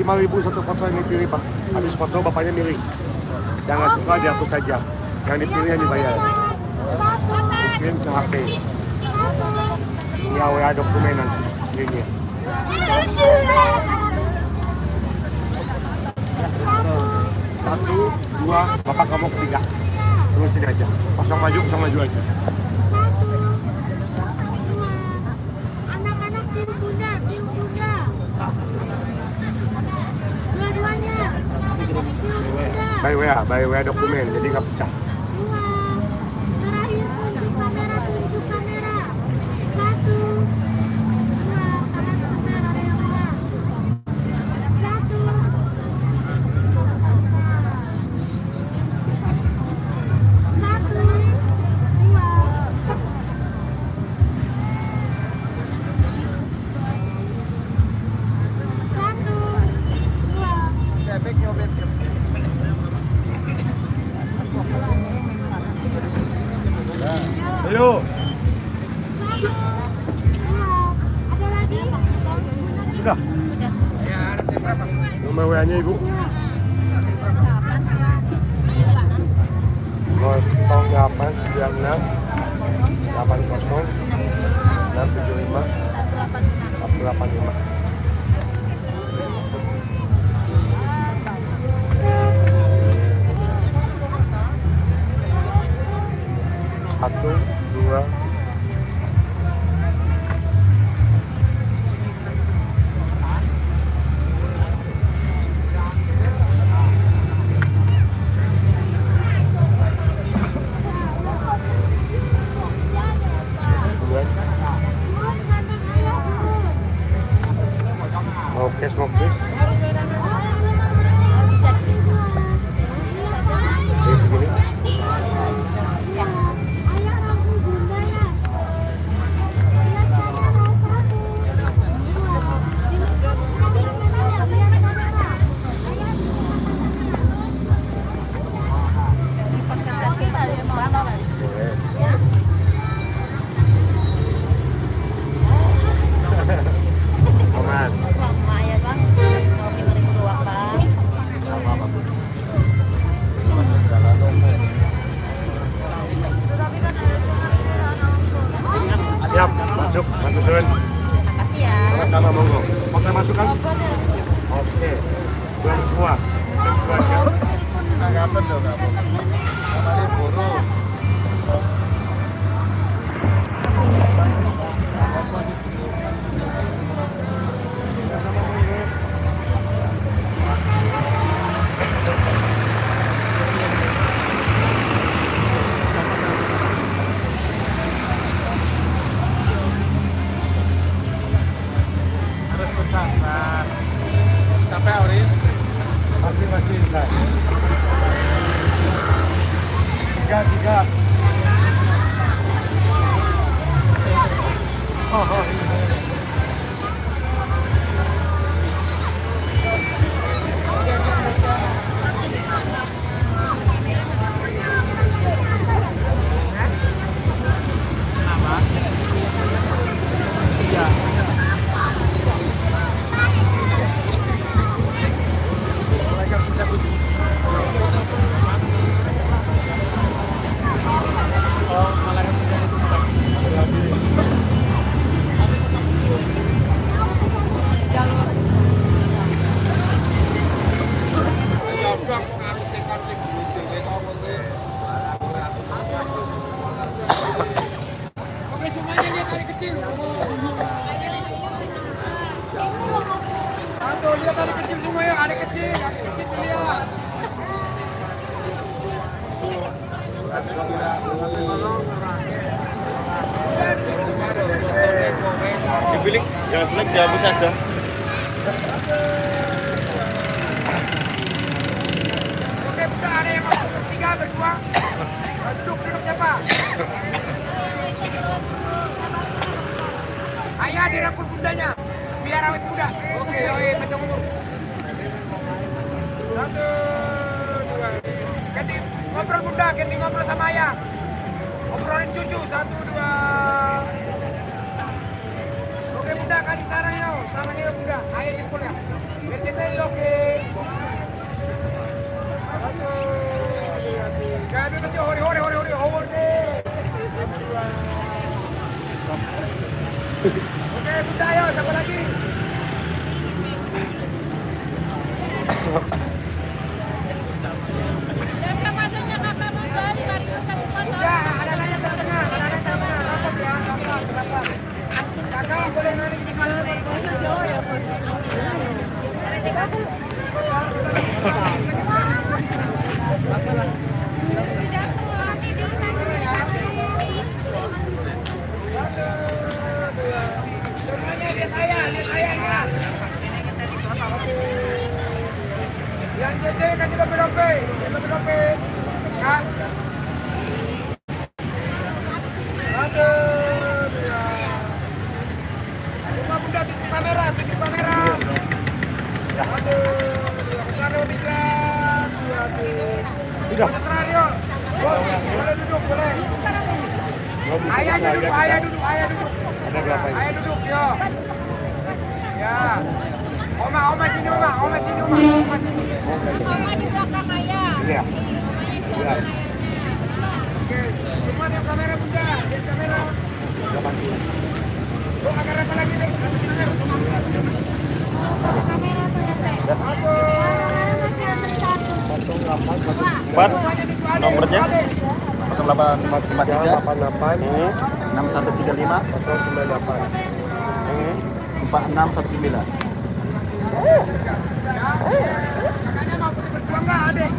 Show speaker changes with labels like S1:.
S1: Rp5.000 satu foto yang dipilih Pak. Habis foto bapaknya milih. Jangan suka dihapus saja. Yang dipilih yang dibayar. Dikirim ke HP. Ya WA dokumen nanti. Ini. Satu, dua, bapak kamu ketiga. Terus sini aja. Pasang maju aja. By WA dokumen, jadi nggak pecah.
S2: Terakhir tunjuk kamera. 1, 2, kanan sebentar ada yang mana? 1, 2.
S1: Ayo.
S2: Ada lagi?
S1: Sudah. Nomor WA-nya Ibu. 0896 80 675 185. Satu, dua, Smokes. Ini segini. Siap, masuk, Sun.
S2: Makasih ya.
S1: Sama-sama, monggo. Oke, masukkan? Oke. Belum semua. Dua aja.
S3: Kapan dong kamu? Kemarin buru. Capek, Oris?
S1: Masih Ustaz. Tiga.
S3: Oke, semuanya lihat adik kecil. Satu, lihat adik kecil semua ya, adik kecil dilihat.
S1: Dibilik, jangan jelek, dihabis saja.
S3: Oke, buka, ada yang masuk tiga berjuang. Duduk siapa? Ayah dirangkul bundanya, biar awet muda. Oke, macam umur. Satu, dua. Ganti ngobrol bunda, ganti ngobrol sama ayah. Ngobrolin cucu, satu, dua. Oke bunda, kasih sarangnya bunda. Ayah jempol ya. Biar kita oke. Satu, dua, tiga. Kami masih hori. Oke bunda, ayo siapa lagi? Ya, ada nanya tengah. Rapat ya, rapat. Kakak boleh nanya di mana? Semuanya lihat ayahnya. Yang JJ kasih dope. Kak. Aduh, ya. Semua bunda tutup kamera. Aduh, kalau diklat.
S1: Sudah.
S3: Terakhir, yuk. Boleh duduk, boleh. Ayah duduk.
S1: Ada berapa ini?
S3: Ayah duduk, yuk. Ya. Oma sini.
S2: Mama di belakang ayah.
S1: Iya. Iya.
S3: Oke, semua lihat kamera bunda, lihat kamera.
S1: Udah bantu.
S3: Lu agar apa lagi nih?
S2: Kamera tuh ya, Teh.
S3: Satu.
S2: Masih ada satu.
S1: 8
S3: Nomornya?
S4: 0853
S1: 88
S4: 6135
S1: 098.
S4: 4619.
S3: Kakaknya mau putih berjuang nggak, adik?